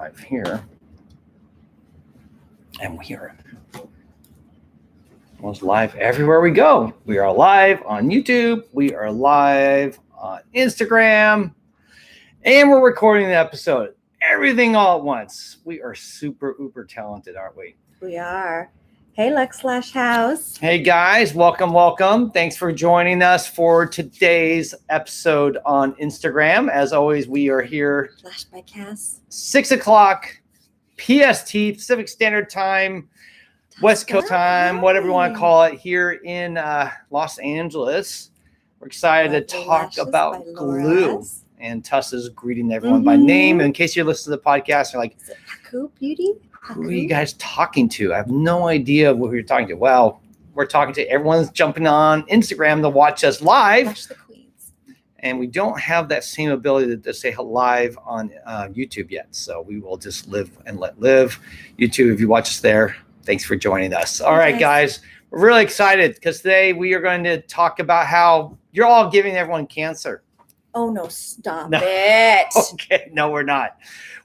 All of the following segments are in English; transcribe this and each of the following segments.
live here. And we are almost live everywhere we go. We are live on YouTube. We are live on Instagram. And we're recording the episode. Everything all at once. We are super uber talented, aren't we? We are. Hey, Lex/House. Hey, guys. Welcome. Thanks for joining us for today's episode on Instagram. As always, we are here. Lash by Cass. 6 o'clock PST, Pacific Standard Time, West Coast time, whatever you want to call it, here in Los Angeles. We're excited to talk about glue. And Tuss is greeting everyone by name. In case you listen to the podcast, you're like, is it Paku Beauty? Who are you guys talking to? I have no idea who you're talking to. Well, we're talking to everyone's jumping on Instagram to watch us live. Watch the queens. And we don't have that same ability to say live on YouTube yet. So we will just live and let live. YouTube, if you watch us there, thanks for joining us. All right, guys. We're really excited because today we are going to talk about how you're all giving everyone cancer. Oh, no, stop it. Okay, no, we're not.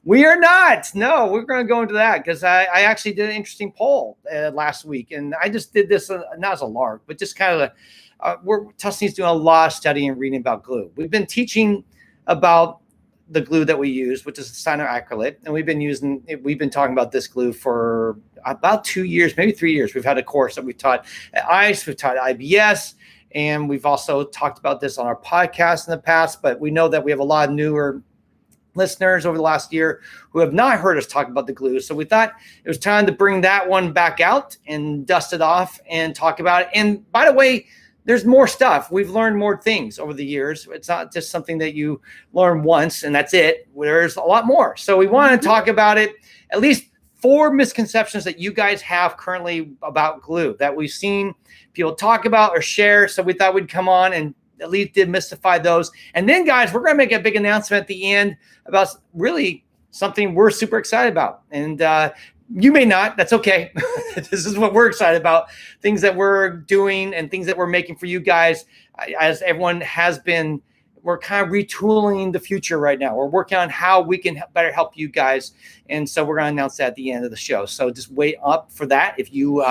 We are not. No, we're going to go into that because I actually did an interesting poll last week. And I just did this not as a lark, but just kind of Tussanee's doing a lot of studying and reading about glue. We've been teaching about the glue that we use, which is Cyanoacrylate. And we've been talking about this glue for about 2 years, maybe 3 years. We've had a course that we taught at ICE, we've taught at IBS. And we've also talked about this on our podcast in the past, but we know that we have a lot of newer listeners over the last year who have not heard us talk about the glue. So we thought it was time to bring that one back out and dust it off and talk about it. And by the way, there's more stuff. We've learned more things over the years. It's not just something that you learn once and that's it. There's a lot more. So we want to talk about it, at least 4 misconceptions that you guys have currently about glue that we've seen people talk about or share. So we thought we'd come on and at least demystify those. And then, guys, we're going to make a big announcement at the end about really something we're super excited about. And you may not. That's okay. This is what we're excited about, things that we're doing and things that we're making for you guys. As everyone has been, we're kind of retooling the future right now. We're working on how we can better help you guys. And so we're going to announce that at the end of the show. So just wait up for that if you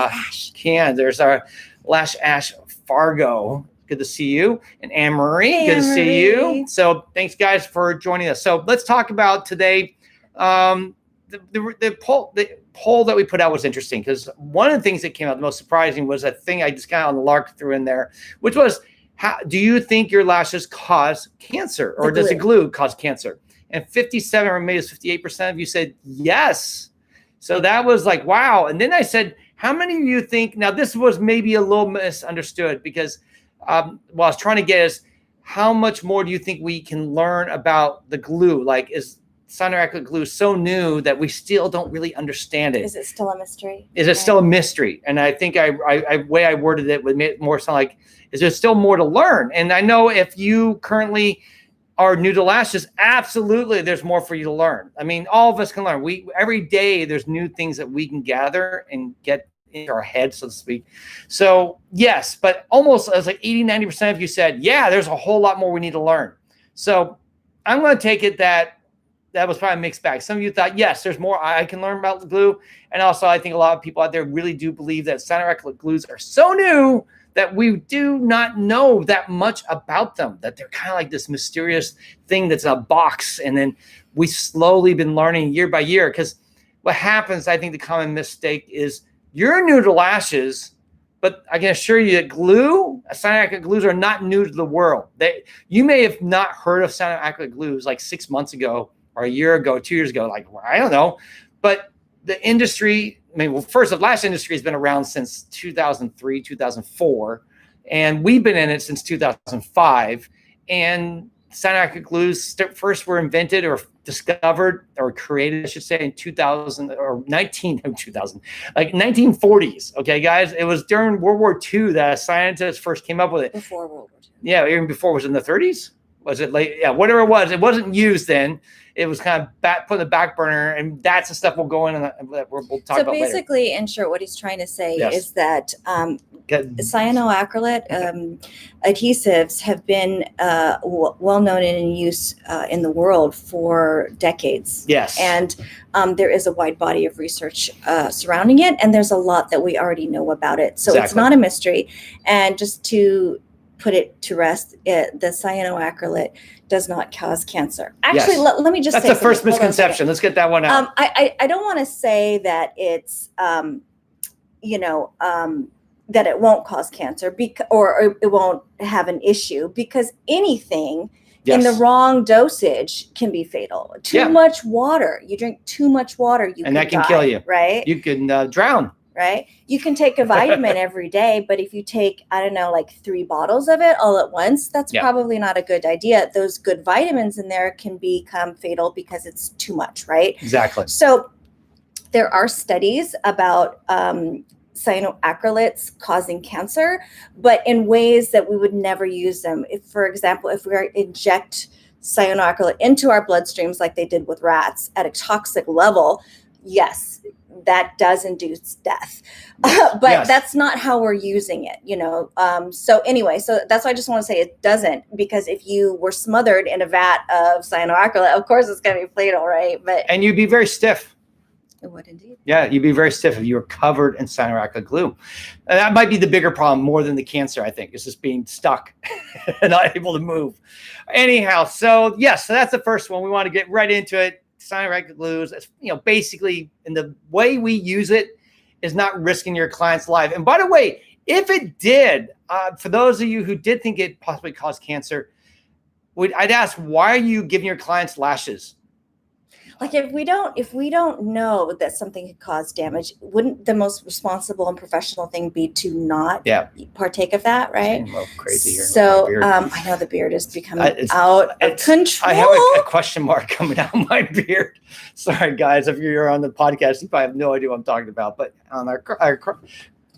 can. There's our Lash Ash Fargo. Good to see you. And Anne-Marie, hey, good to see you. So thanks, guys, for joining us. So let's talk about today. The poll that we put out was interesting because one of the things that came out the most surprising was a thing I just kind of on the lark threw in there, which was, do you think your lashes cause cancer, or does the glue cause cancer? And 57 or maybe it's 58% of you said yes. So that was like, wow. And then I said, how many of you think, now this was maybe a little misunderstood because what I was trying to get is how much more do you think we can learn about the glue? Like, is cyanoacrylate glue so new that we still don't really understand it? Is it still a mystery? Is it still a mystery? And I think way I worded it would make it more sound like, is there still more to learn? And I know if you currently are new to lashes, absolutely there's more for you to learn. I mean, all of us can learn. Every day there's new things that we can gather and get into our head, so to speak. So yes, but almost as like 80-90% of you said, yeah, there's a whole lot more we need to learn. So I'm going to take it that was probably a mixed bag. Some of you thought, yes, there's more I can learn about the glue. And also I think a lot of people out there really do believe that cyanoacrylate glues are so new that we do not know that much about them, that they're kind of like this mysterious thing that's in a box. And then we slowly been learning year by year, because what happens, I think the common mistake is you're new to lashes, but I can assure you that cyanoacrylate glues are not new to the world. You may have not heard of cyanoacrylate glues like 6 months ago or a year ago, 2 years ago, like, I don't know. But the industry, first, the lash industry has been around since 2003, 2004, and we've been in it since 2005. And cyanoacrylate glues first were invented or discovered or created, I should say, in 2000 or 1940s. Okay, guys, it was during World War II that scientists first came up with it. Before World War II. Yeah, even before. Was it in the 30s? Was it late? Yeah, whatever it wasn't used then. It was kind of put in the back burner, and that's the stuff we'll go in and we'll talk about later. So basically, in short, what he's trying to say Yes. is that cyanoacrylate adhesives have been well known and in use in the world for decades. Yes. And there is a wide body of research surrounding it, and there's a lot that we already know about it. So It's not a mystery. And just to put it to rest, the cyanoacrylate does not cause cancer. Actually, let me just say that's the first misconception. Let's get that one out. I don't want to say that it's that it won't cause cancer or it won't have an issue, because anything in the wrong dosage can be fatal. Too much water. You drink too much water, and that can kill you. Right? You can drown. Right? You can take a vitamin every day, but if you take, I don't know, like 3 bottles of it all at once, that's probably not a good idea. Those good vitamins in there can become fatal because it's too much, right? Exactly. So there are studies about cyanoacrylates causing cancer, but in ways that we would never use them. If, for example, if we inject cyanoacrylate into our bloodstreams like they did with rats at a toxic level, yes, that does induce death, but that's not how we're using it, so anyway, so that's why I just want to say it doesn't, because if you were smothered in a vat of cyanoacrylate, of course it's going to be fatal, right? And you'd be very stiff. It would indeed. Yeah, you'd be very stiff if you were covered in cyanoacrylate glue. And that might be the bigger problem more than the cancer, I think. It's just being stuck and not able to move. Anyhow, so yes, so that's the first one. We want to get right into it. Cyanoacrylate glues, basically, in the way we use it is not risking your client's life. And by the way, if it did, for those of you who did think it possibly caused cancer, I'd ask, why are you giving your clients lashes? Like if we don't know that something could cause damage, wouldn't the most responsible and professional thing be to not partake of that, right? I'm a little crazy here. So I know the beard is becoming out of control. I have a question mark coming out of my beard. Sorry, guys, if you're on the podcast, you probably have no idea what I'm talking about. But on our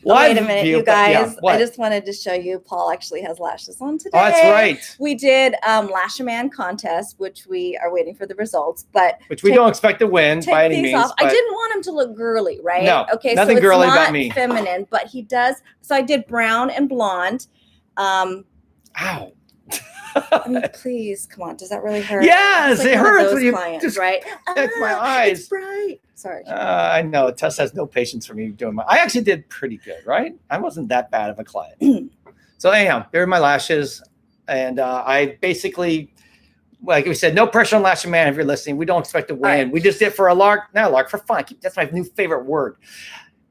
wait a minute, you guys. I just wanted to show you. Paul actually has lashes on today. Oh, that's right. We did Lash-A-Man contest, which we are waiting for the results, but which we don't expect to win by any means. I didn't want him to look girly, right? No, okay, nothing so it's girly not about me. Feminine, but he does. So I did brown and blonde. Ow. I mean, please, come on. Does that really hurt? Yes, it hurts when you clients, right? My eyes. It's bright. Sorry. I know. Tess has no patience for me doing I actually did pretty good, right? I wasn't that bad of a client. So anyhow, there are my lashes. And I basically, like we said, no pressure on Lash-A-Man if you're listening. We don't expect to win. Right. We just did for a lark. Not a lark, for fun. That's my new favorite word.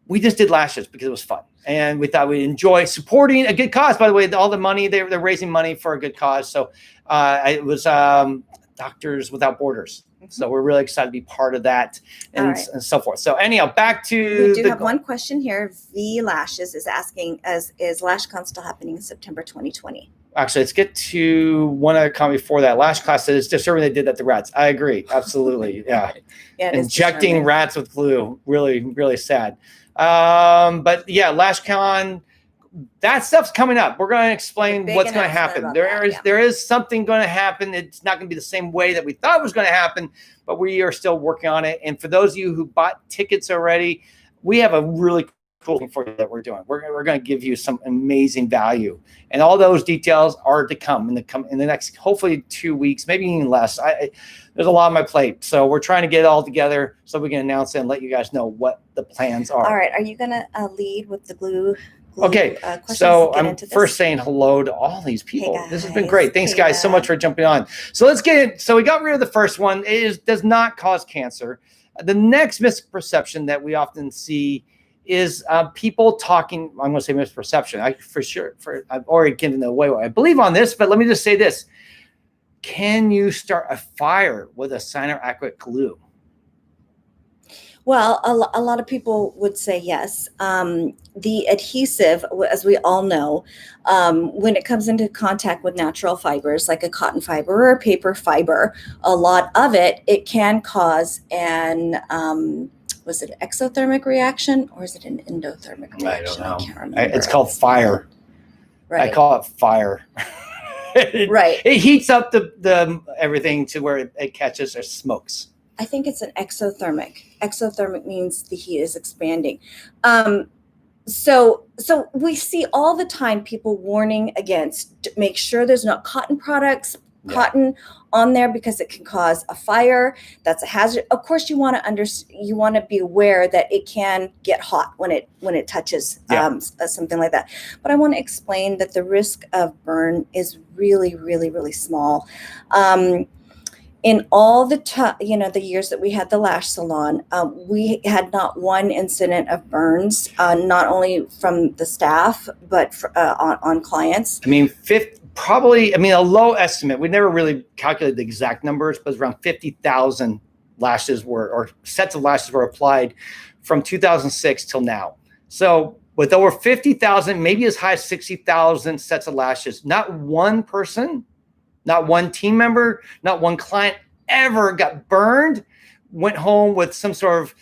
We just did lashes because it was fun. And we thought we'd enjoy supporting a good cause. By the way, all the money, they're raising money for a good cause. So it was Doctors Without Borders. So we're really excited to be part of that and so forth. So anyhow, back to we do have one question here. V Lashes is asking, is LashCon still happening in September 2020? Actually, let's get to one other comment before that. LashCast said it's disturbing they did that to rats. I agree. Absolutely. Yeah. Injecting rats with glue. Really, really sad. But yeah, LashCon, that stuff's coming up. We're going to explain what's going to happen. There is something going to happen. It's not going to be the same way that we thought it was going to happen, but we are still working on it. And for those of you who bought tickets already, we have a really cool thing for you that we're doing. We're going to give you some amazing value, and all those details are to come in the next, hopefully 2 weeks, maybe even less. There's a lot on my plate, so we're trying to get it all together so we can announce it and let you guys know what the plans are. All right, are you going to lead with the glue? Okay, so I'm first saying hello to all these people. Hey, this has been great. Thanks, guys, so much for jumping on. So let's get it. So we got rid of the first one. It does not cause cancer. The next misperception that we often see is people talking. I'm going to say misperception. I've already given away what I believe on this, but let me just say this: can you start a fire with a cyanoacrylate glue? Well, a lot of people would say yes. The adhesive, as we all know, when it comes into contact with natural fibers like a cotton fiber or a paper fiber, a lot of it can cause an was it an exothermic reaction or is it an endothermic reaction? I don't know. I can't remember. It's called fire. Right. I call it fire. Right. It heats up the everything to where it catches or smokes. I think it's an exothermic. Exothermic means the heat is expanding. So we see all the time people warning against, make sure there's not cotton products, cotton on there, because it can cause a fire. That's a hazard. Of course, you want to be aware that it can get hot when it touches something like that. But I want to explain that the risk of burn is really, really, really small. In all the the years that we had the lash salon, we had not one incident of burns, not only from the staff, but on clients. I mean, probably, a low estimate. We never really calculated the exact numbers, but around 50,000 lashes or sets of lashes were applied from 2006 till now. So with over 50,000, maybe as high as 60,000 sets of lashes, not one person, not one team member, not one client ever got burned, went home with some sort of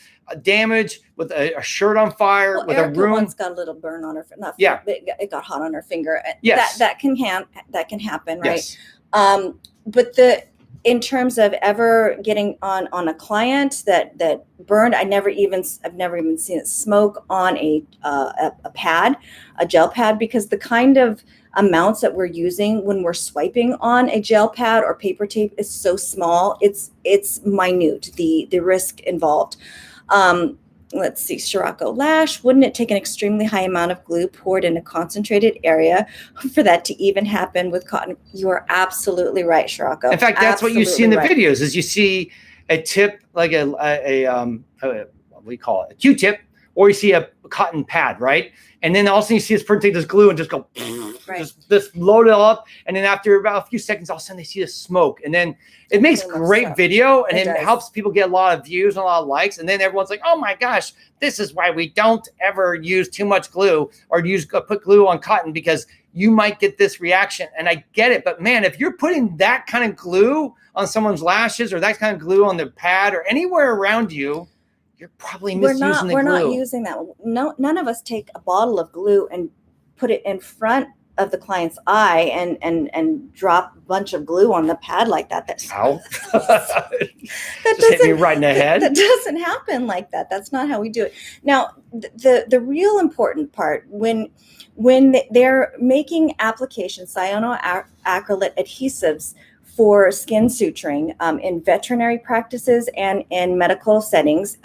damage, with a shirt on fire, with Erica a room. Once got a little burn on her. It got hot on her finger. Yes, that can happen, right? Yes. But in terms of ever getting on a client that burned, I've never even seen it smoke on a pad, a gel pad, because the kind of amounts that we're using when we're swiping on a gel pad or paper tape is so small. It's minute, the risk involved. Let's see, Scirocco Lash. Wouldn't it take an extremely high amount of glue poured in a concentrated area for that to even happen with cotton? You are absolutely right, Scirocco. In fact, that's what you see in the videos, is you see a tip, like a what do you call it? A Q-tip, or you see a cotton pad, right? And then all of a sudden you see this person take this glue and just go, just load it up. And then after about a few seconds, all of a sudden they see the smoke. And then it makes great video, and it helps people get a lot of views and a lot of likes. And then everyone's like, oh my gosh, this is why we don't ever use too much glue or put glue on cotton, because you might get this reaction. And I get it. But man, if you're putting that kind of glue on someone's lashes, or that kind of glue on their pad or anywhere around you, you're probably misusing the glue. We're not using that. No, none of us take a bottle of glue and put it in front of the client's eye and drop a bunch of glue on the pad like that. Ow. That just hit me right in the head. That doesn't happen like that. That's not how we do it. Now, the real important part, when they're making applications, cyanoacrylate adhesives for skin suturing in veterinary practices and in medical settings,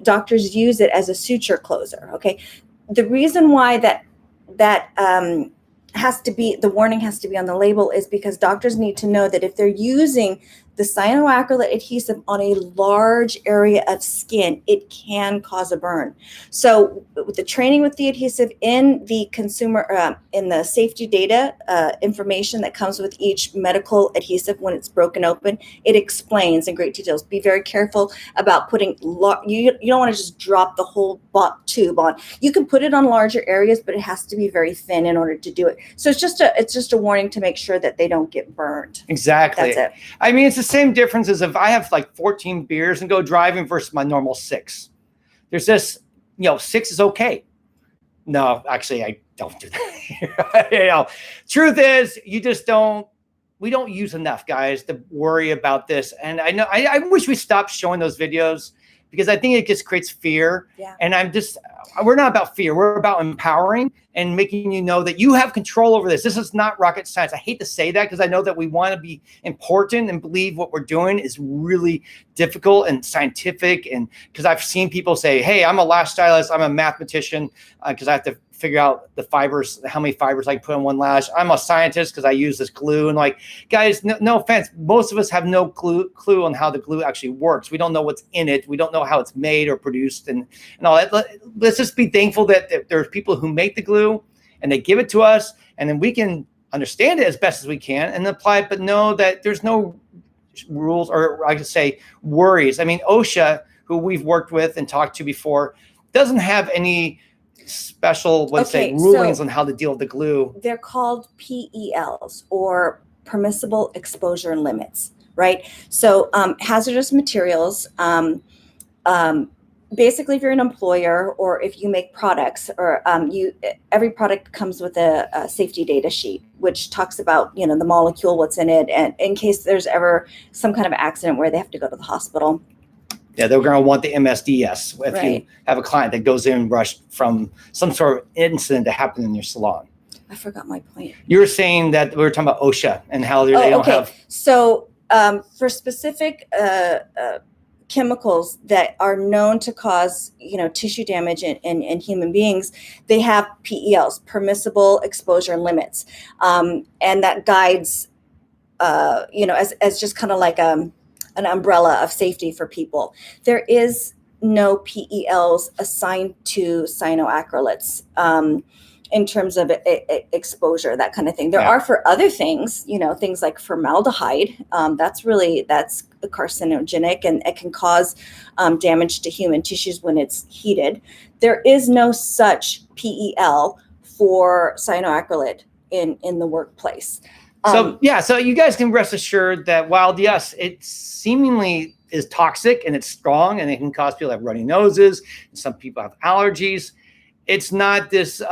doctors use it as a suture closer. Okay, the reason why that has to be, the warning has to be on the label, is because doctors need to know that if they're using the cyanoacrylate adhesive on a large area of skin, it can cause a burn. So with the training with the adhesive in the consumer, in the safety data information that comes with each medical adhesive when it's broken open, it explains in great details. Be very careful about putting, you don't want to just drop the whole tube on. You can put it on larger areas, but it has to be very thin in order to do it. So it's just a warning to make sure that they don't get burned. Exactly. That's it. I mean, it's the same difference as if I have like 14 beers and go driving versus my normal 6. There's this, 6 is okay. No, actually, I don't do that. Truth is, we don't use enough, guys, to worry about this. And I know, I wish we stopped showing those videos, because I think it just creates fear. Yeah. And we're not about fear. We're about empowering and making you know that you have control over this. This is not rocket science. I hate to say that, because I know that we want to be important and believe what we're doing is really difficult and scientific. And because I've seen people say, hey, I'm a lash stylist, I'm a mathematician, because I have to figure out the fibers, how many fibers I can put on one lash. I'm a scientist because I use this glue. And like, guys, no offense, most of us have no clue on how the glue actually works. We don't know what's in it. We don't know how it's made or produced and all that. Let's just be thankful that there's people who make the glue and they give it to us, and then we can understand it as best as we can and apply it, but know that there's no rules, or I could say worries. I mean, OSHA, who we've worked with and talked to before, doesn't have any special rulings on how to deal with the glue. They're called PELs, or permissible exposure limits, right? So hazardous materials basically, if you're an employer or if you make products, or every product comes with a safety data sheet, which talks about, the molecule, what's in it, and in case there's ever some kind of accident where they have to go to the hospital. Yeah, they're going to want the MSDS if Right. you have a client that goes in rushed from some sort of incident that happened in your salon. I forgot my point. You were saying that we were talking about OSHA and how they don't have. So for specific chemicals that are known to cause, tissue damage in human beings, they have PELs, permissible exposure limits, and that guides, as just kind of like an umbrella of safety for people. There is no PELs assigned to cyanoacrylates in terms of exposure, that kind of thing. There are for other things, things like formaldehyde. That's carcinogenic, and it can cause damage to human tissues when it's heated. There is no such PEL for cyanoacrylate in the workplace. So you guys can rest assured that while, yes, it seemingly is toxic and it's strong and it can cause people to have runny noses, and some people have allergies, it's not this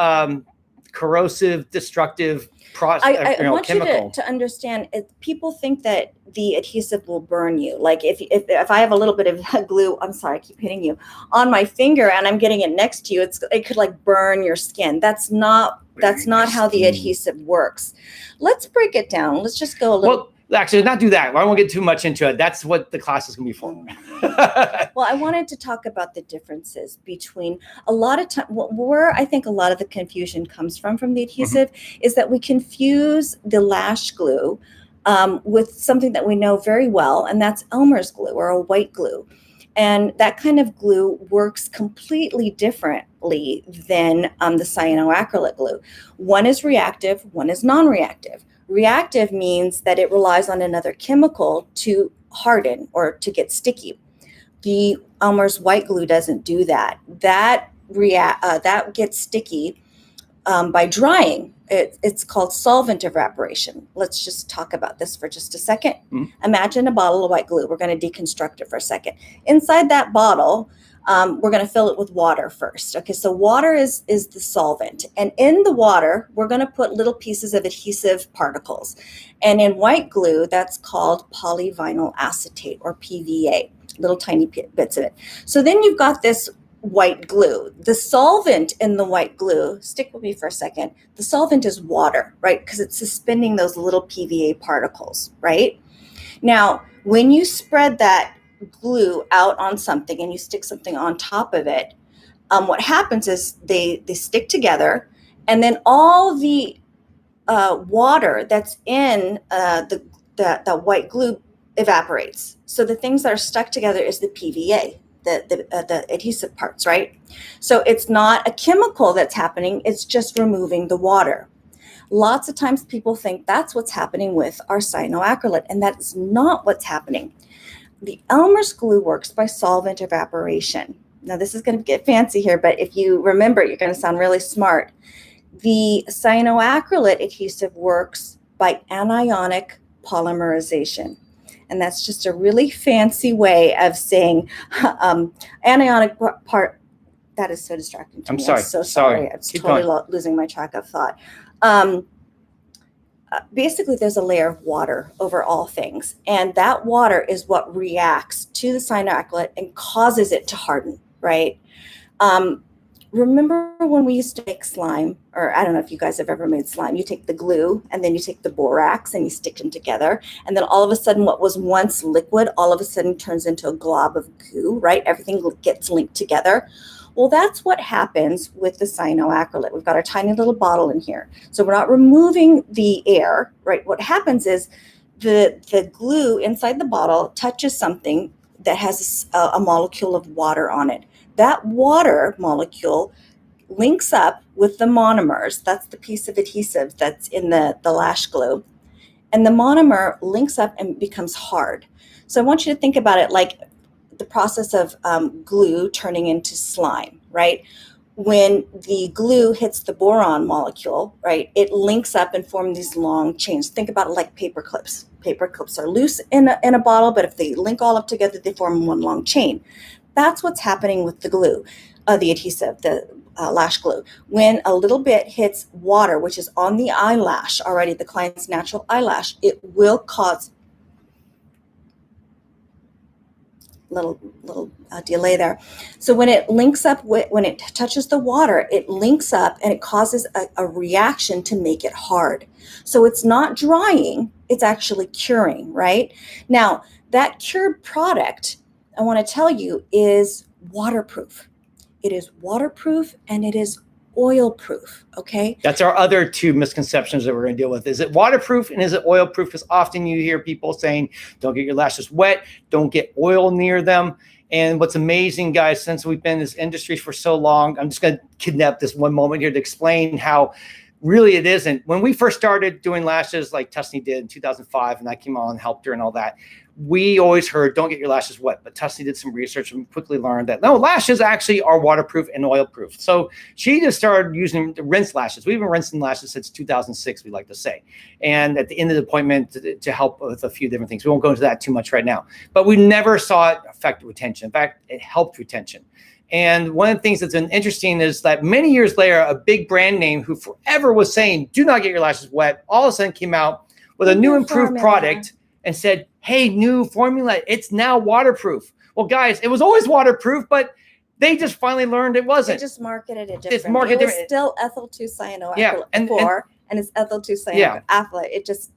corrosive, destructive process. I want chemical. you to understand. People think that the adhesive will burn you. Like if I have a little bit of glue, I'm sorry, I keep hitting you, on my finger and I'm getting it next to you, it could like burn your skin. That's not how the adhesive works. Let's break it down. Let's just go a little. Well, actually, not do that. I won't get too much into it. That's what the class is going to be for. Well, I wanted to talk about the differences between a lot of time. Where I think a lot of the confusion comes from the adhesive is that we confuse the Lash glue with something that we know very well, and that's Elmer's glue or a white glue. And that kind of glue works completely differently than the cyanoacrylate glue. One is reactive, one is non-reactive. Reactive means that it relies on another chemical to harden or to get sticky. The Elmer's white glue doesn't do that. That gets sticky by drying. It's called solvent evaporation. Let's just talk about this for just a second. Imagine a bottle of white glue. We're going to deconstruct it for a second. Inside that bottle, we're going to fill it with water first. Okay, so water is the solvent. And in the water, we're going to put little pieces of adhesive particles. And in white glue, that's called polyvinyl acetate or PVA, little tiny bits of it. So then you've got this white glue. The solvent in the white glue, stick with me for a second, the solvent is water, right? Because it's suspending those little PVA particles, right? Now, when you spread that glue out on something and you stick something on top of it, what happens is they stick together, and then all the water that's in the white glue evaporates. So the things that are stuck together is the PVA, the adhesive parts, right? So it's not a chemical that's happening, it's just removing the water. Lots of times people think that's what's happening with our cyanoacrylate, and that's not what's happening. The Elmer's glue works by solvent evaporation. Now this is going to get fancy here, but if you remember, you're going to sound really smart. The cyanoacrylate adhesive works by anionic polymerization. And that's just a really fancy way of saying anionic part. That is so distracting to me. I'm so sorry. I'm totally losing my track of thought. Basically, there's a layer of water over all things. And that water is what reacts to the cyanoacrylate and causes it to harden, right? Remember when we used to make slime, or I don't know if you guys have ever made slime, you take the glue and then you take the borax and you stick them together. And then all of a sudden what was once liquid, all of a sudden turns into a glob of goo, right? Everything gets linked together. Well, that's what happens with the cyanoacrylate. We've got our tiny little bottle in here. So we're not removing the air, right? What happens is the glue inside the bottle touches something that has a molecule of water on it. That water molecule links up with the monomers. That's the piece of adhesive that's in the Lash glue. And the monomer links up and becomes hard. So I want you to think about it like the process of glue turning into slime, right? When the glue hits the boron molecule, right, it links up and forms these long chains. Think about it like paper clips. Paper clips are loose in a bottle, but if they link all up together, they form one long chain. That's what's happening with the glue, the adhesive, the lash glue. When a little bit hits water, which is on the eyelash already, the client's natural eyelash, it will cause little delay there. So when it links up when it touches the water, it links up and it causes a reaction to make it hard. So it's not drying, it's actually curing, right? Now, that cured product, I want to tell you, is waterproof. It is waterproof and it is oil proof. Okay. That's our other two misconceptions that we're going to deal with. Is it waterproof and is it oil proof? Because often you hear people saying, don't get your lashes wet, don't get oil near them. And what's amazing, guys, since we've been in this industry for so long, I'm just going to kidnap this one moment here to explain how really it isn't. When we first started doing lashes like Tussanee did in 2005, and I came on and helped her and all that, we always heard, don't get your lashes wet. But Tussanee did some research and quickly learned that, no, lashes actually are waterproof and oil proof. So she just started using the rinse lashes. We've been rinsing lashes since 2006, we like to say. And at the end of the appointment to help with a few different things. We won't go into that too much right now. But we never saw it affect retention. In fact, it helped retention. And one of the things that's been interesting is that many years later, a big brand name who forever was saying, do not get your lashes wet, all of a sudden came out with a new improved product and said, hey, new formula, it's now waterproof. Well, guys, it was always waterproof, but they just finally learned it wasn't. They just marketed it differently. It was still ethyl 2 cyanoacrylate before, and it's ethyl 2 cyanoacrylate.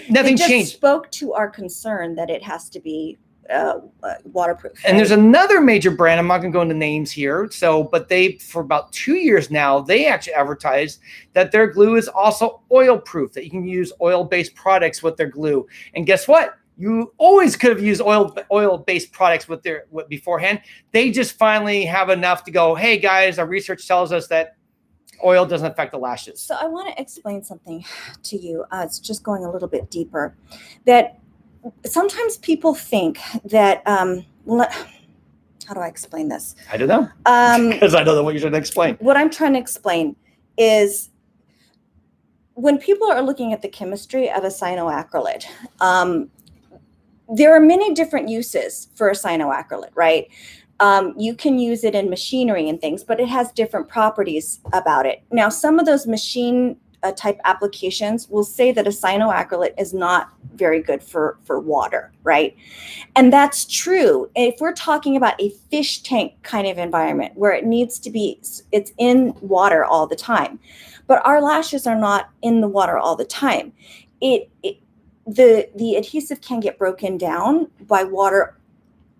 Nothing just changed. Spoke to our concern that it has to be waterproof. And there's another major brand, I'm not going to go into names here, but they, for about 2 years now, they actually advertise that their glue is also oil proof, that you can use oil-based products with their glue. And guess what? You always could have used oil-based products with beforehand. They just finally have enough to go, hey guys, our research tells us that oil doesn't affect the lashes. So I want to explain something to you. It's just going a little bit deeper. That sometimes people think that, how do I explain this? I don't know. Because I don't know what you're trying to explain. What I'm trying to explain is when people are looking at the chemistry of a cyanoacrylate, there are many different uses for a cyanoacrylate, right? You can use it in machinery and things, but it has different properties about it. Now, some of those machine type applications will say that a cyanoacrylate is not very good for water, right? And that's true. If we're talking about a fish tank kind of environment where it needs to be, it's in water all the time, but our lashes are not in the water all the time. The adhesive can get broken down by water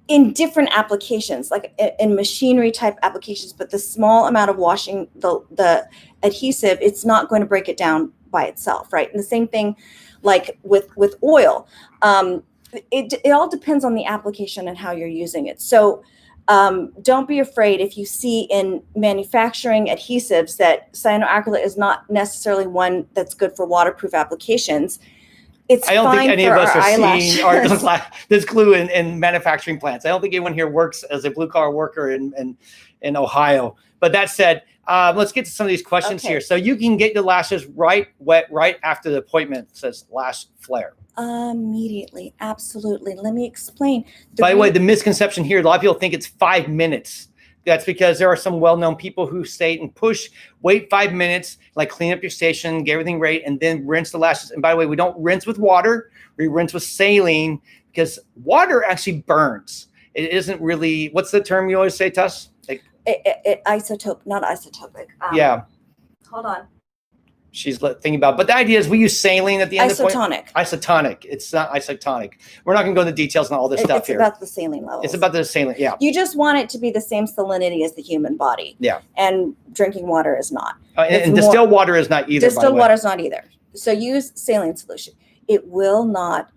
in different applications, like in machinery type applications, but the small amount of washing the adhesive, it's not going to break it down by itself, right? And the same thing like with oil. It all depends on the application and how you're using it. So don't be afraid if you see in manufacturing adhesives that cyanoacrylate is not necessarily one that's good for waterproof applications. I don't think any of us are seeing this glue in manufacturing plants. I don't think anyone here works as a blue-collar worker in Ohio. But that said, let's get to some of these questions here. So you can get your lashes wet right after the appointment, says Lash Flare. Immediately, absolutely. Let me explain. By the way, the misconception here, a lot of people think it's 5 minutes. That's because there are some well-known people who say and push, wait 5 minutes, like clean up your station, get everything right, and then rinse the lashes. And by the way, we don't rinse with water. We rinse with saline because water actually burns. It isn't really, what's the term you always say, Tuss? Like, isotope, not isotopic. Yeah. Hold on. She's thinking about, but the idea is we use saline at the end of the point. Isotonic. It's not isotonic. We're not going to go into details on all this stuff here. It's about the saline levels. It's about the saline, yeah. You just want it to be the same salinity as the human body. Yeah. And drinking water is not. And distilled water is not either. Distilled water is not either. So use saline solution. It will not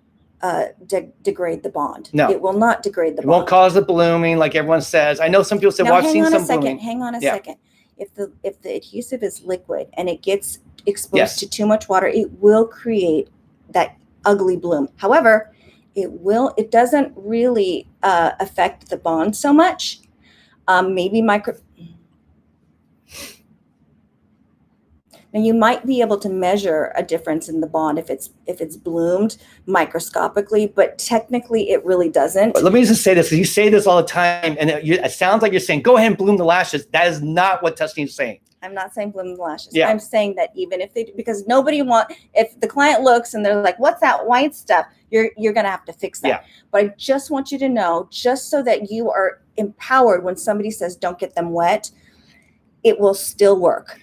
degrade the bond. No. It will not degrade the bond. It won't cause the blooming like everyone says. I know some people say, well, I've seen some blooming. Hang on a second. If the adhesive is liquid and it gets exposed to too much water, it will create that ugly bloom. However, it doesn't really affect the bond so much. Now you might be able to measure a difference in the bond if it's bloomed microscopically, but technically it really doesn't. Let me just say this, because you say this all the time, and it sounds like you're saying, go ahead and bloom the lashes. That is not what Tussanee is saying. I'm not saying bloom the lashes. Yeah. I'm saying that even if they, because nobody if the client looks and they're like, what's that white stuff? You're going to have to fix that. Yeah. But I just want you to know, just so that you are empowered when somebody says, don't get them wet, it will still work.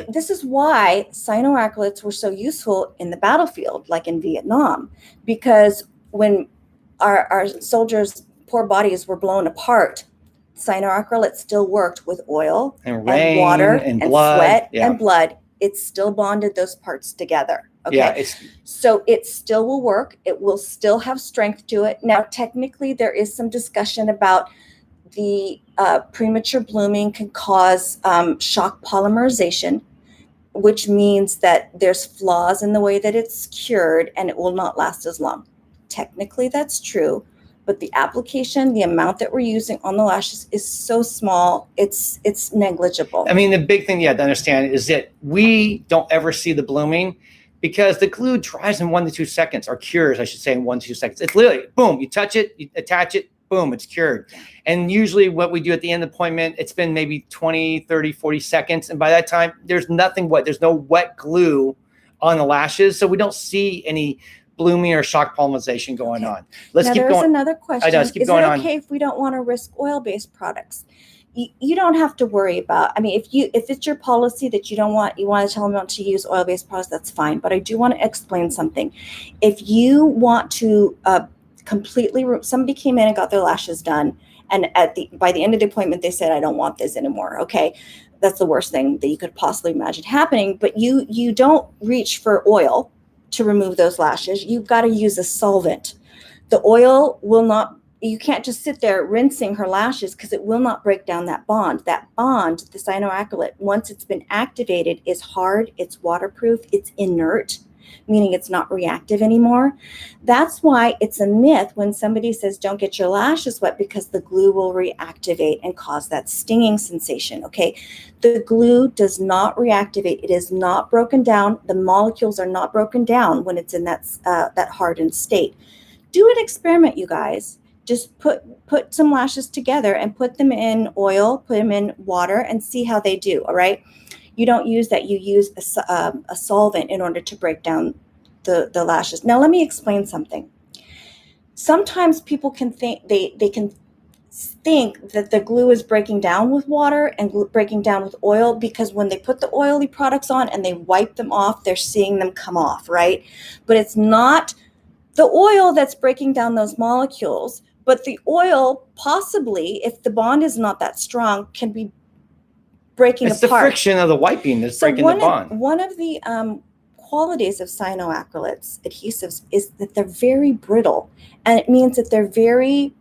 This is why cyanoacrylates were so useful in the battlefield, like in Vietnam, because when our soldiers' poor bodies were blown apart, cyanoacrylate still worked with oil and rain, water and blood, sweat and blood. It still bonded those parts together. Okay. Yeah, so it still will work. It will still have strength to it. Now, technically, there is some discussion about the premature blooming can cause shock polymerization, which means that there's flaws in the way that it's cured and it will not last as long. Technically, that's true. But the application, the amount that we're using on the lashes is so small, it's negligible. I mean, the big thing you have to understand is that we don't ever see the blooming because the glue dries in 1 to 2 seconds, or cures, I should say, in 1 to 2 seconds. It's literally, boom, you touch it, you attach it, boom, it's cured. Yeah. And usually what we do at the end of the appointment, it's been maybe 20, 30, 40 seconds. And by that time, there's nothing wet. There's no wet glue on the lashes. So we don't see any blooming or shock polymerization going on. Let's keep going. There's another question. I know, let's keep going on. Is it okay if we don't want to risk oil-based products? You don't have to worry about, I mean, if it's your policy that you want to tell them not to use oil-based products, that's fine. But I do want to explain something. If you want to somebody came in and got their lashes done, and by the end of the appointment, they said, I don't want this anymore. Okay. That's the worst thing that you could possibly imagine happening. But you don't reach for oil to remove those lashes. You've got to use a solvent. The oil will not, you can't just sit there rinsing her lashes because it will not break down that bond. That bond, the cyanoacrylate, once it's been activated, is hard, it's waterproof, it's inert, meaning it's not reactive anymore. That's why it's a myth when somebody says don't get your lashes wet, because the glue will reactivate and cause that stinging sensation. Okay, the glue does not reactivate. It is not broken down. The molecules are not broken down when it's in that hardened state. Do an experiment, you guys. Just put some lashes together and put them in oil, put them in water, and see how they do. All right. You don't use that. You use a solvent in order to break down the lashes. Now, let me explain something. Sometimes people can think they can think that the glue is breaking down with water and breaking down with oil, because when they put the oily products on and they wipe them off, they're seeing them come off, right? But it's not the oil that's breaking down those molecules, but the oil, possibly, if the bond is not that strong, can be breaking apart. It's the friction of the wiping that's breaking the bond. One of the qualities of cyanoacrylates adhesives is that they're very brittle, and it means that they're very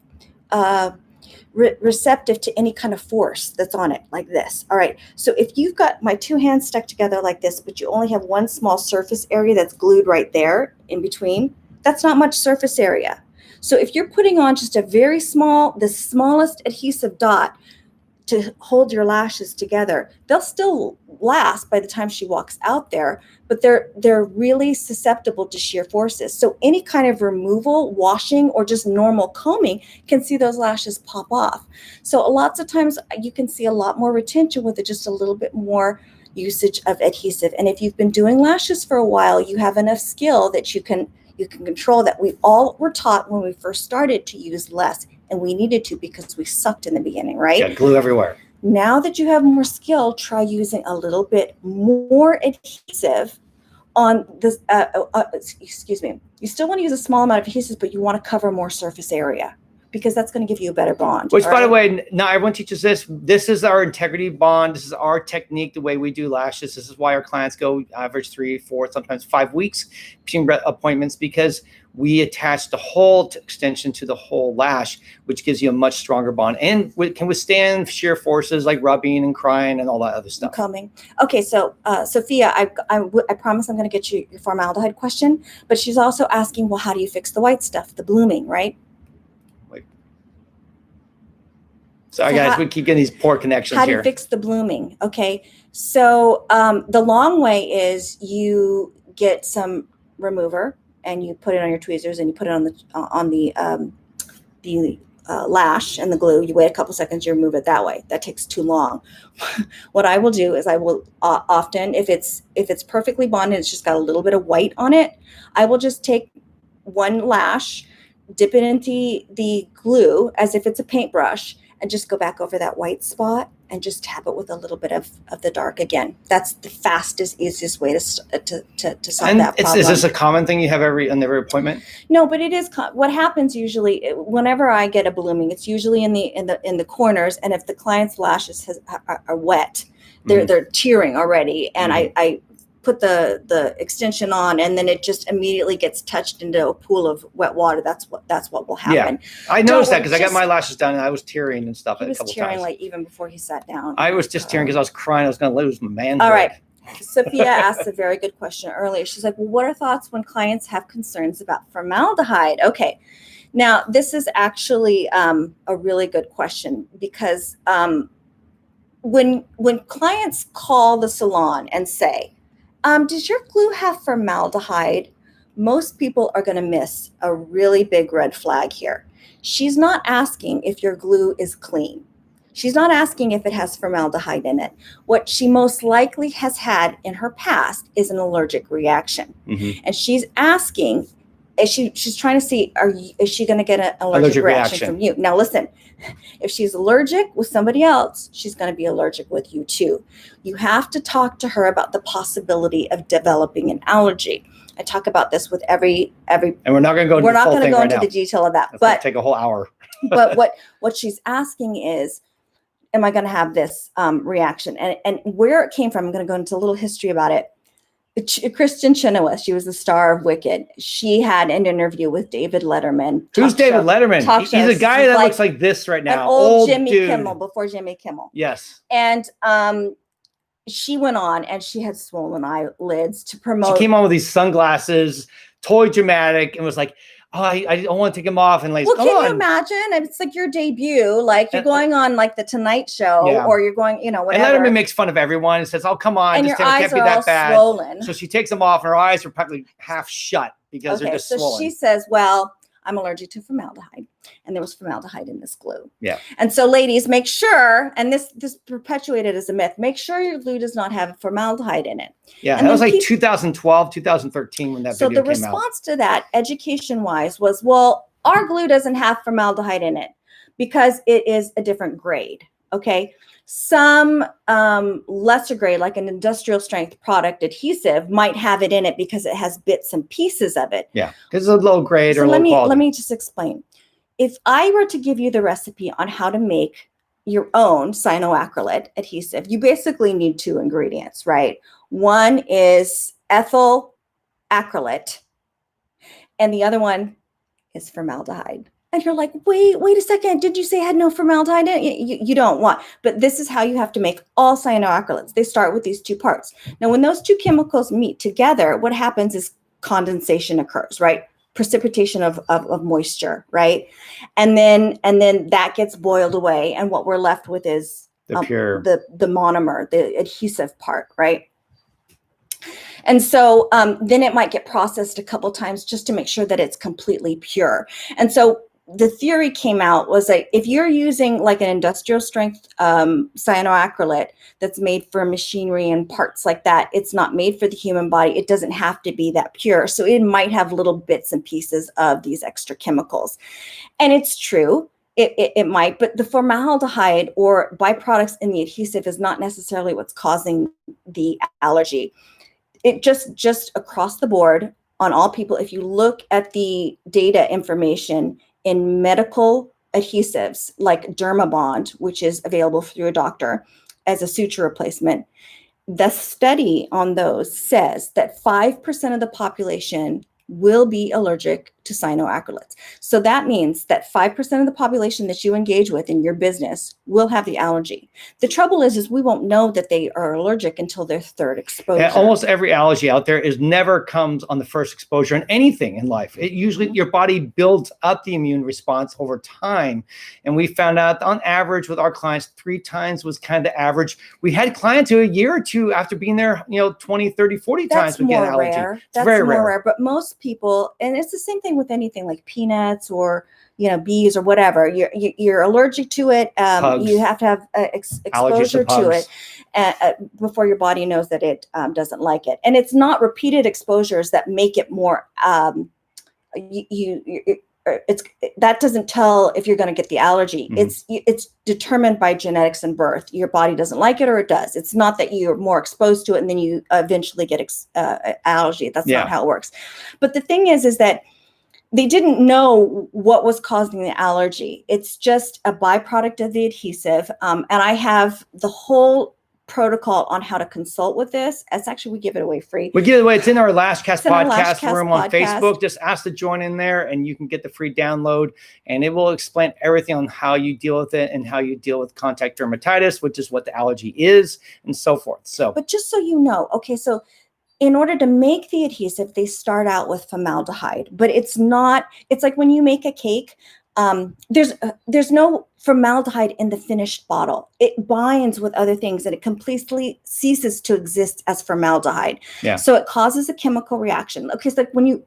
receptive to any kind of force that's on it, like this. All right, so if you've got my two hands stuck together like this, but you only have one small surface area that's glued right there in between, that's not much surface area. So if you're putting on just the smallest adhesive dot to hold your lashes together, they'll still last by the time she walks out there, but they're really susceptible to shear forces. So any kind of removal, washing, or just normal combing can see those lashes pop off. So lots of times you can see a lot more retention with just a little bit more usage of adhesive. And if you've been doing lashes for a while, you have enough skill that you can control that. We all were taught when we first started to use less, and we needed to because we sucked in the beginning, right? Yeah, glue everywhere. Now that you have more skill, try using a little bit more adhesive on this. Excuse me. You still want to use a small amount of adhesive, but you want to cover more surface area, because that's going to give you a better bond. Which, by the way, not everyone teaches this. This is our integrity bond. This is our technique, the way we do lashes. This is why our clients go average 3, 4, sometimes 5 weeks between appointments, because we attach the whole extension to the whole lash, which gives you a much stronger bond and can withstand shear forces like rubbing and crying and all that other stuff. Coming. Okay, so Sophia, I promise I'm going to get you your formaldehyde question, but she's also asking, well, how do you fix the white stuff, the blooming, right? Sorry, guys, we keep getting these poor connections how do here. you fix the blooming? Okay, so the long way is you get some remover and you put it on your tweezers and you put it on the lash and the glue. You wait a couple seconds, you remove it that way. That takes too long. What I will do is I will often, if it's perfectly bonded, it's just got a little bit of white on it, I will just take one lash, dip it into the glue as if it's a paintbrush, and just go back over that white spot and just tap it with a little bit of the dark again. That's the fastest, easiest way to solve that problem. Is this a common thing you have on every appointment? No, but it is. What happens usually whenever I get a blooming, it's usually in the corners, and if the client's lashes are wet, they're tearing already, and I put the extension on, and then it just immediately gets touched into a pool of wet water. That's what will happen. Yeah, I noticed that because I got my lashes done and I was tearing and stuff. He was tearing times. Like even before he sat down. I was just tearing because I was crying. I was going to lose my manhood. All right. Sophia asked a very good question earlier. She's like, well, what are thoughts when clients have concerns about formaldehyde? Okay. Now, this is actually a really good question because when clients call the salon and say, does your glue have formaldehyde? Most people are going to miss a really big red flag here. She's not asking if your glue is clean. She's not asking if it has formaldehyde in it. What she most likely has had in her past is an allergic reaction. And she's asking, she's trying to see, is she going to get an allergic reaction from you? Now, listen, if she's allergic with somebody else, she's going to be allergic with you too. You have to talk to her about the possibility of developing an allergy. I talk about this with every. And we're not going to go. We're not going to go into the detail of that. But take a whole hour. But what she's asking is, am I going to have this reaction? And where it came from, I'm going to go into a little history about it. Kristen Chenoweth, she was the star of Wicked. She had an interview with David Letterman. Who's David Letterman? He's a guy that looks like this right now. An old Jimmy Kimmel, before Jimmy Kimmel. Yes. And she went on and she had swollen eyelids to promote. She came on with these sunglasses, totally dramatic, and was like, oh, I don't want to take them off. And like, well, can you imagine? It's like your debut, like you're going on like the Tonight Show, or you're going, whatever. And Letterman makes fun of everyone and says, "Oh, come on, and just your eyes can't be are that all bad." Swollen. So she takes them off, and her eyes are practically half shut because they're just swollen. So she says, "Well, I'm allergic to formaldehyde, and there was formaldehyde in this glue." Yeah. And so, ladies, make sure, and this perpetuated as a myth, make sure your glue does not have formaldehyde in it. Yeah, and that was like 2012, 2013 when that video came out. So the response to that, education-wise, was, well, our glue doesn't have formaldehyde in it because it is a different grade. Okay. Some lesser grade, like an industrial strength product adhesive, might have it in it because it has bits and pieces of it. Yeah, because it's a low grade or low quality. Let me just explain. If I were to give you the recipe on how to make your own cyanoacrylate adhesive, you basically need two ingredients, right? One is ethyl acrylate, and the other one is formaldehyde. And you're like, wait a second. Did you say it had no formaldehyde in it? You don't want. But this is how you have to make all cyanoacrylates. They start with these two parts. Now, when those two chemicals meet together, what happens is condensation occurs, right? Precipitation of moisture, right? And then that gets boiled away. And what we're left with is the pure, the monomer, the adhesive part, right? And so then it might get processed a couple times just to make sure that it's completely pure. And so the theory came out was that if you're using like an industrial strength cyanoacrylate that's made for machinery and parts like that, it's not made for the human body. It doesn't have to be that pure. So it might have little bits and pieces of these extra chemicals. And it's true. It might, but the formaldehyde or byproducts in the adhesive is not necessarily what's causing the allergy. It just across the board on all people, if you look at the data information in medical adhesives like Dermabond, which is available through a doctor as a suture replacement, the study on those says that 5% of the population will be allergic to cyanoacrylates. So that means that 5% of the population that you engage with in your business will have the allergy. The trouble is we won't know that they are allergic until their third exposure. Yeah, almost every allergy out there never comes on the first exposure in anything in life. It usually, your body builds up the immune response over time. And we found out on average with our clients, 3 times was kind of the average. We had clients who a year or two after being there, 20, 30, 40 times would get an allergy. Rare. That's very rare. But most people, and it's the same thing with anything like peanuts or bees or whatever, you're allergic to it. You have to have exposure to it before your body knows that it doesn't like it. And it's not repeated exposures that make it more. That doesn't tell if you're going to get the allergy. It's determined by genetics and birth. Your body doesn't like it or it does. It's not that you're more exposed to it and then you eventually get allergy. That's not how it works. But the thing is that they didn't know what was causing the allergy. It's just a byproduct of the adhesive. And I have the whole protocol on how to consult with this. It's actually, we give it away free. We give it away. It's in our LashCast podcast room on Facebook. Just ask to join in there and you can get the free download, and it will explain everything on how you deal with it and how you deal with contact dermatitis, which is what the allergy is, and so forth. So, but just so you know, okay, so in order to make the adhesive, they start out with formaldehyde, but it's like when you make a cake, there's no formaldehyde in the finished bottle. It binds with other things and it completely ceases to exist as formaldehyde. Yeah. So it causes a chemical reaction. Okay. So like when you,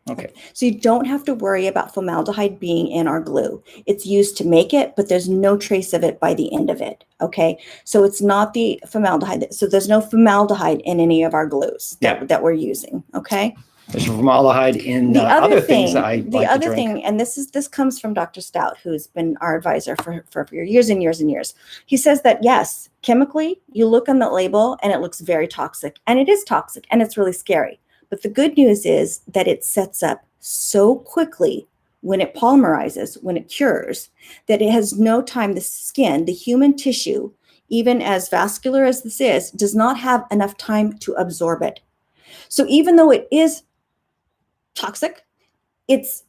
okay. So you don't have to worry about formaldehyde being in our glue. It's used to make it, but there's no trace of it by the end of it. Okay. So it's not the formaldehyde. So there's no formaldehyde in any of our glues that we're using. Okay. There's formaldehyde in other things that I like to drink. The other thing, and this comes from Dr. Stout, who's been our advisor for years and years and years. He says that, yes, chemically, you look on the label and it looks very toxic. And it is toxic and it's really scary. But the good news is that it sets up so quickly when it polymerizes, when it cures, that it has no time. The skin, the human tissue, even as vascular as this is, does not have enough time to absorb it. So even though it is toxic, it's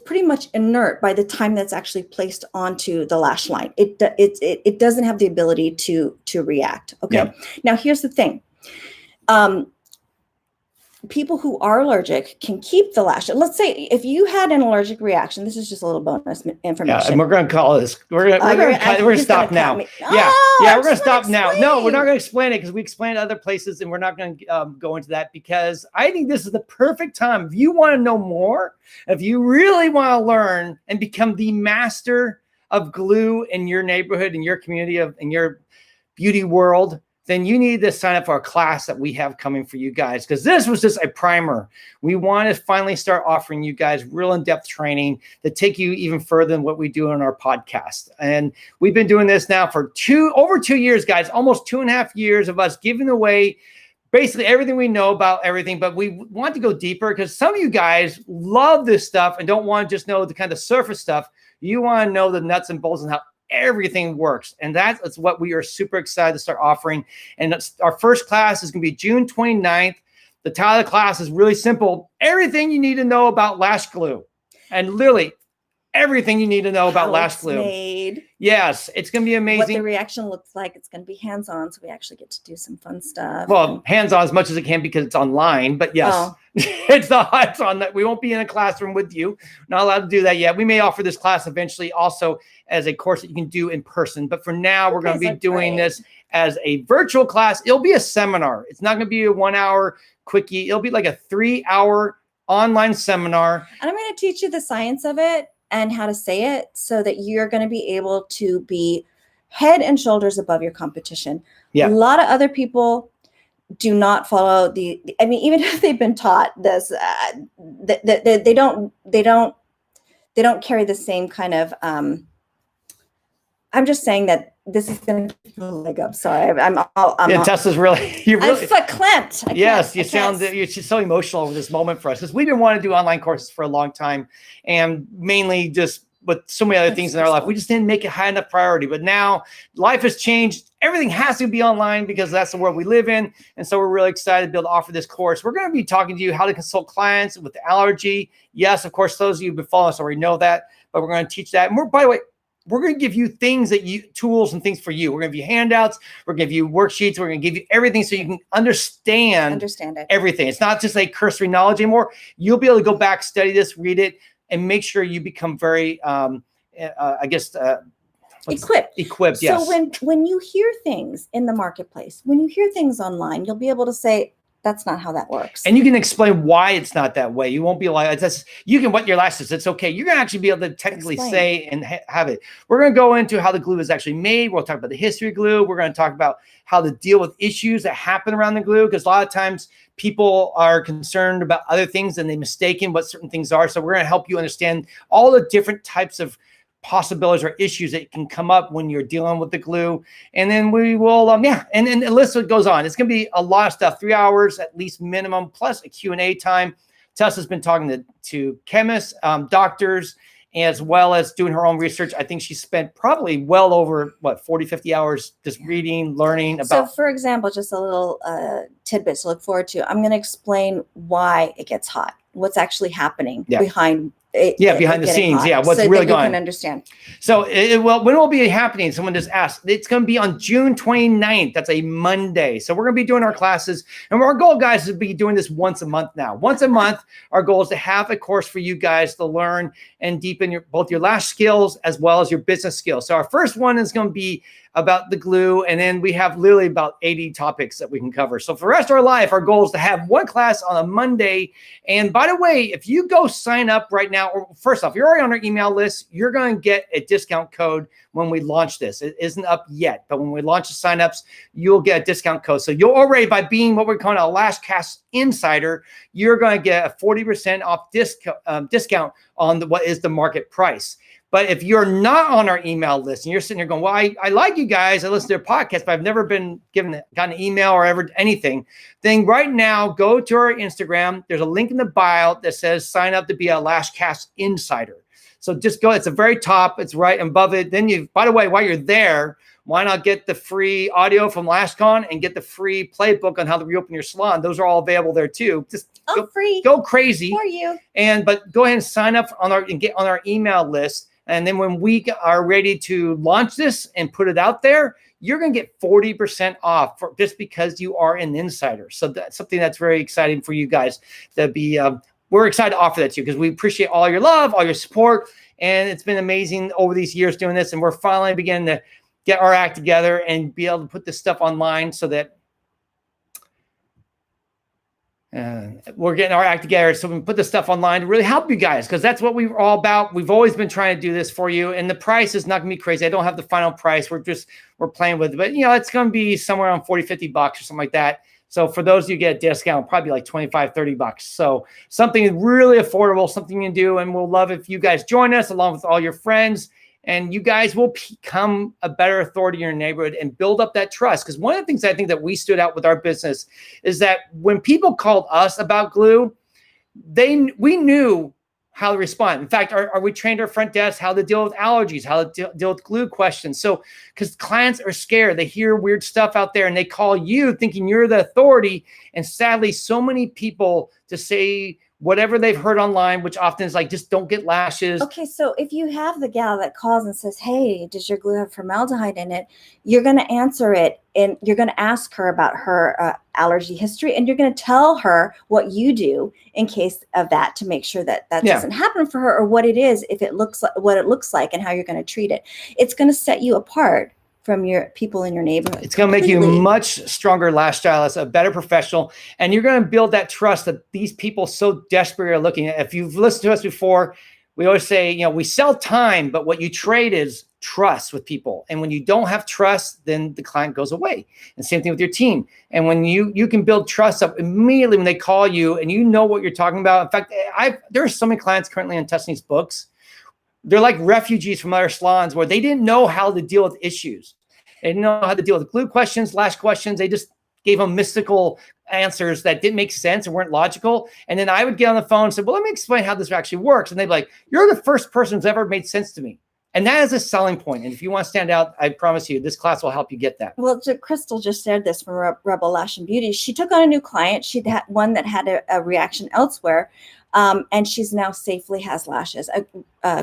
pretty much inert by the time that's actually placed onto the lash line. It doesn't have the ability to react. Okay. Yep. Now here's the thing. People who are allergic can keep the lash. Let's say if you had an allergic reaction, this is just a little bonus information. Yeah, and we're going to call this. We're going to stop now. We're going to stop now. No, we're not going to explain it because we explained other places, and we're not going to go into that because I think this is the perfect time. If you want to know more, if you really want to learn and become the master of glue in your neighborhood, in your community, in your beauty world, then you need to sign up for a class that we have coming for you guys, because this was just a primer. We want to finally start offering you guys real in-depth training to take you even further than what we do on our podcast. And we've been doing this now for over 2 years, guys, almost 2.5 years of us giving away basically everything we know about everything. But we want to go deeper because some of you guys love this stuff and don't want to just know the kind of surface stuff. You want to know the nuts and bolts and how everything works. And that's what we are super excited to start offering. And our first class is going to be June 29th. The title of the class is really simple. Everything you need to know about lash glue. And literally everything you need to know about lash glue. Made. Yes, it's going to be amazing. What the reaction looks like. It's going to be hands-on, so we actually get to do some fun stuff. Well, hands-on as much as it can because it's online, but yes, it's on that. We won't be in a classroom with you. Not allowed to do that yet. We may offer this class eventually also as a course that you can do in person, but for now, we're going to be doing this as a virtual class. It'll be a seminar. It's not going to be a 1 hour quickie. It'll be like a 3 hour online seminar. And I'm going to teach you the science of it and how to say it so that you're going to be able to be head and shoulders above your competition. Yeah. A lot of other people do not follow I mean, even if they've been taught this, they don't carry the same kind of, I'm just saying that this is going to give you a leg up. Sorry, Tessa's really, you're really, I'm verklempt. Yes, you're so emotional over this moment for us because we've been wanting to do online courses for a long time, and mainly just with so many other things in our life. We just didn't make it high enough priority. But now life has changed. Everything has to be online because that's the world we live in. And so we're really excited to be able to offer this course. We're going to be talking to you how to consult clients with Allergy. Yes, of course, those of you who've been following us already know that, but we're going to teach that. And by the way, we're going to give you tools and things for you. We're going to give you handouts. We're going to give you worksheets. We're going to give you everything so you can understand it. Everything. It's not just like cursory knowledge anymore. You'll be able to go back, study this, read it, and make sure you become very, equipped. Yes. So when you hear things in the marketplace, when you hear things online, you'll be able to say, that's not how that works. And you can explain why it's not that way. You won't be like, you can wet your lashes. It's okay. You're going to actually be able to technically say and have it. We're going to go into how the glue is actually made. We'll talk about the history of glue. We're going to talk about how to deal with issues that happen around the glue. Because a lot of times people are concerned about other things and they mistaken what certain things are. So we're going to help you understand all the different types of possibilities or issues that can come up when you're dealing with the glue. And then we will, and the list goes on. It's going to be a lot of stuff, 3 hours at least minimum, plus a Q&A time. Tessa's been talking to chemists, doctors, as well as doing her own research. I think she spent probably well over 40, 50 hours just reading, learning about. So for example, just a little tidbit to look forward to. I'm going to explain why it gets hot, what's actually happening behind it. Yeah, behind the scenes. Hot, yeah, what's so really that you going on. Can understand. So, when will it be happening? Someone just asked. It's going to be on June 29th. That's a Monday. So we're going to be doing our classes. And our goal, guys, is to be doing this once a month now. Once a month, our goal is to have a course for you guys to learn and deepen both your lash skills as well as your business skills. So our first one is going to be about the glue. And then we have literally about 80 topics that we can cover. So for the rest of our life, our goal is to have one class on a Monday. And by the way, if you go sign up right now, or first off, you're already on our email list, you're going to get a discount code when we launch this. It isn't up yet, but when we launch the signups, you'll get a discount code. So you'll already, by being what we're calling a LashCast insider, you're going to get a 40% off discount on what is the market price. But if you're not on our email list and you're sitting here going, well, I like you guys, I listen to their podcast, but I've never been gotten an email or ever anything, then right now go to our Instagram. There's a link in the bio that says sign up to be a LashCast insider. So just go, it's the very top, it's right above it. Then by the way, while you're there, why not get the free audio from LashCon and get the free playbook on how to reopen your salon? Those are all available there too. Just go crazy for you. But go ahead and sign up and get on our email list. And then when we are ready to launch this and put it out there, you're going to get 40% off just because you are an insider. So that's something that's very exciting for you guys to be. We're excited to offer that to you because we appreciate all your love, all your support. And it's been amazing over these years doing this. And we're finally beginning to get our act together and be able to put this stuff online so that we're getting our act together so we can put this stuff online to really help you guys, because that's what we're all about. We've always been trying to do this for you, and the price is not going to be crazy. I don't have the final price. We're playing with it, but it's going to be somewhere around 40, 50 bucks or something like that. So for those of you who get a discount, probably like 25, 30 bucks. So something really affordable, something you can do, and we'll love if you guys join us along with all your friends. And you guys will become a better authority in your neighborhood and build up that trust. Because one of the things I think that we stood out with our business is that when people called us about glue, we knew how to respond. In fact, we trained our front desk how to deal with allergies, how to deal with glue questions. So because clients are scared, they hear weird stuff out there and they call you thinking you're the authority. And sadly, so many people just say whatever they've heard online, which often is like, just don't get lashes. Okay, so if you have the gal that calls and says, hey, does your glue have formaldehyde in it? You're going to answer it, and you're going to ask her about her allergy history, and you're going to tell her what you do in case of that to make sure that doesn't happen for her, or what it is, if it looks like what it looks like, and how you're going to treat it. It's going to set you apart from your people in your neighborhood. It's going to make you a much stronger lash stylist, a better professional, and you're going to build that trust that these people so desperately are looking at. If you've listened to us before, we always say, we sell time, but what you trade is trust with people. And when you don't have trust, then the client goes away. And same thing with your team. And when you can build trust up immediately when they call you and you know what you're talking about. In fact, there are so many clients currently on Tussanee's books. They're like refugees from other salons where they didn't know how to deal with issues. They didn't know how to deal with glue questions, lash questions. They just gave them mystical answers that didn't make sense and weren't logical. And then I would get on the phone and say, well, let me explain how this actually works. And they'd be like, you're the first person who's ever made sense to me. And that is a selling point. And if you want to stand out, I promise you, this class will help you get that. Well, Crystal just shared this from Rebel Lash and Beauty. She took on a new client. She'd had one that had a reaction elsewhere. And she's now safely has lashes.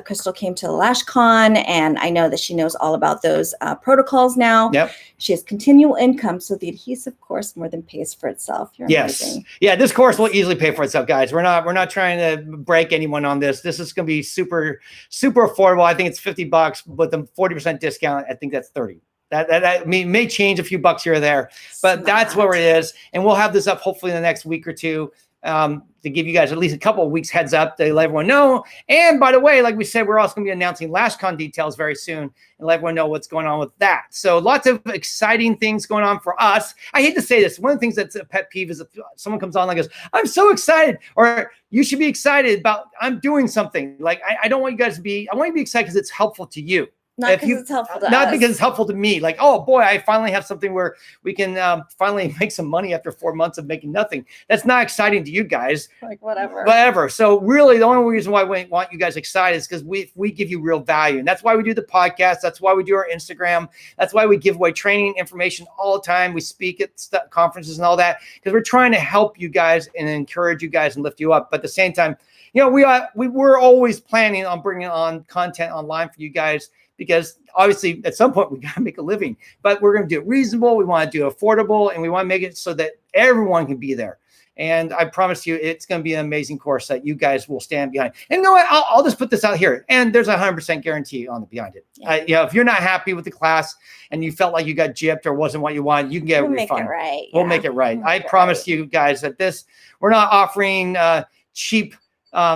Crystal came to the LashCon, and I know that she knows all about those protocols now. Yep. She has continual income, so the adhesive course more than pays for itself. You're amazing. Yeah, this course will easily pay for itself, guys. We're not trying to break anyone on this. This is going to be super, super affordable. I think it's $50 with a 40% discount. I think that's 30. That may change a few bucks here or there, but that's where it is. And we'll have this up hopefully in the next week or two. To give you guys at least a couple of weeks heads up to let everyone know. And by the way, like we said, we're also going to be announcing LashCon details very soon and let everyone know what's going on with that. So lots of exciting things going on for us. I hate to say this. One of the things that's a pet peeve is if someone comes on and goes, I'm so excited, or you should be excited about I'm doing something. Like, I don't want you guys to be, I want you to be excited because it's helpful to you. Not because it's helpful to us. Not because it's helpful to me. Like, oh boy, I finally have something where we can finally make some money after 4 months of making nothing. That's not exciting to you guys. Like whatever. Whatever. So really, the only reason why we want you guys excited is because we give you real value, and that's why we do the podcast. That's why we do our Instagram. That's why we give away training information all the time. We speak at conferences and all that because we're trying to help you guys and encourage you guys and lift you up. But at the same time, you know, we're always planning on bringing on content online for you guys. Because obviously at some point we got to make a living, but we're going to do it reasonable. We want to do it affordable, and we want to make it so that everyone can be there. And I promise you, it's going to be an amazing course that you guys will stand behind. And you know what? I'll just put this out here. And there's a 100% guarantee on behind it. Yeah. You know, if you're not happy with the class and you felt like you got gypped or wasn't what you wanted, you can get a refund. We'll make it right. I promise you guys that we're not offering cheap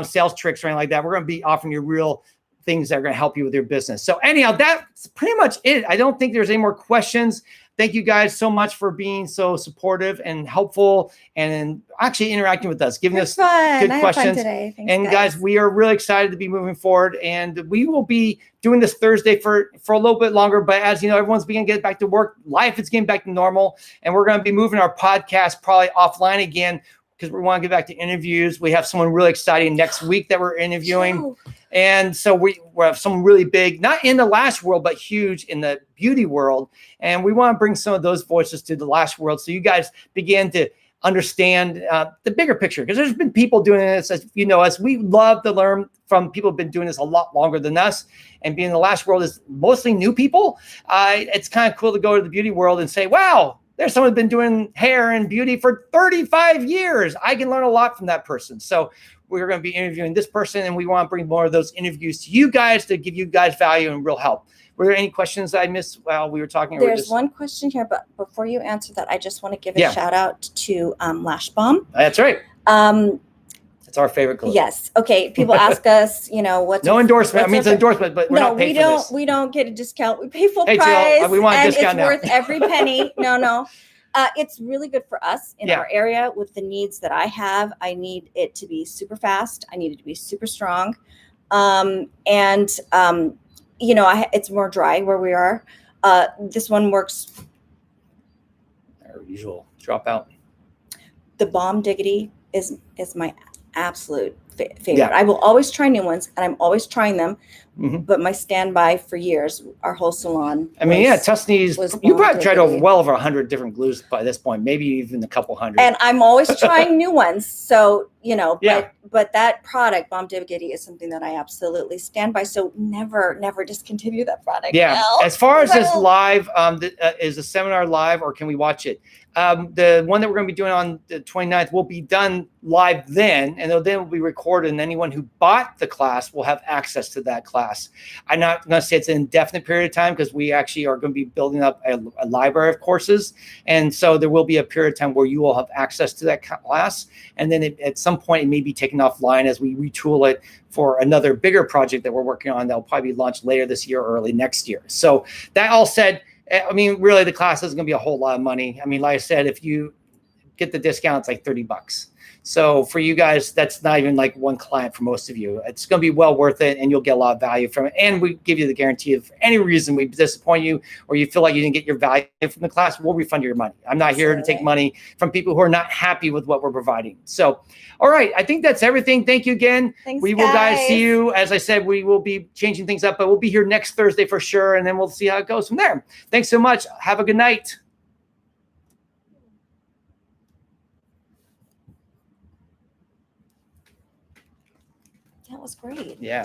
sales tricks or anything like that. We're going to be offering you real things that are going to help you with your business. So anyhow, that's pretty much it. I don't think there's any more questions. Thank you guys so much for being so supportive and helpful and actually interacting with us, giving us good questions. Thanks, and guys, we are really excited to be moving forward, and we will be doing this Thursday for a little bit longer. But as you know, everyone's beginning to get back to work. Life is getting back to normal, and we're going to be moving our podcast probably offline again because we want to get back to interviews. We have someone really exciting next week that we're interviewing. And so we have someone really big, not in the lash world, but huge in the beauty world. And we want to bring some of those voices to the lash world so you guys begin to understand the bigger picture. Because there's been people doing this, as you know, as we love to learn from people who've been doing this a lot longer than us. And being in the lash world is mostly new people. It's kind of cool to go to the beauty world and say, wow, there's someone who's been doing hair and beauty for 35 years. I can learn a lot from that person. So we're going to be interviewing this person, and we want to bring more of those interviews to you guys to give you guys value and real help. Were there any questions I missed while we were talking? There's one question here, but before you answer that, I just want to give a shout out to Lash Bomb. That's right. It's our favorite color. Yes. Okay. People ask us, you know, what's no endorsement. I mean, it's an endorsement, but we're not paying for this. We don't get a discount. We pay full price. We want a discount now. And it's worth every penny. No. It's really good for us in our area with the needs that I have. I need it to be super fast. I need it to be super strong. You know, it's more dry where we are. This one works. Our usual dropout. The Bomb Diggity is my absolute favorite. Yeah. I will always try new ones, and I'm always trying them. Mm-hmm. But my standby for years, our whole salon. I mean, Tussanee's. You probably tried well over 100 different glues by this point, maybe even a couple hundred. And I'm always trying new ones. So, you know, but that product, Bomb Diggity, is something that I absolutely stand by. So never discontinue that product. Yeah. As far as this live, is the seminar live, or can we watch it? The one that we're going to be doing on the 29th will be done live then, and then will be recorded, and anyone who bought the class will have access to that class. I'm not going to say it's an indefinite period of time because we actually are going to be building up a library of courses. And so there will be a period of time where you will have access to that class. And then at some point, it may be taken offline as we retool it for another bigger project that we're working on that will probably be launched later this year or early next year. So that all said, I mean, really, the class isn't going to be a whole lot of money. I mean, like I said, if you get the discount, it's like $30. So for you guys, that's not even like one client for most of you. It's going to be well worth it, and you'll get a lot of value from it. And we give you the guarantee of any reason we disappoint you or you feel like you didn't get your value from the class, we'll refund your money. I'm not here to take money from people who are not happy with what we're providing. So, all right, I think that's everything. Thank you again. Thanks, we will guys see you. As I said, we will be changing things up, but we'll be here next Thursday for sure, and then we'll see how it goes from there. Thanks so much. Have a good night. That was great. Yeah.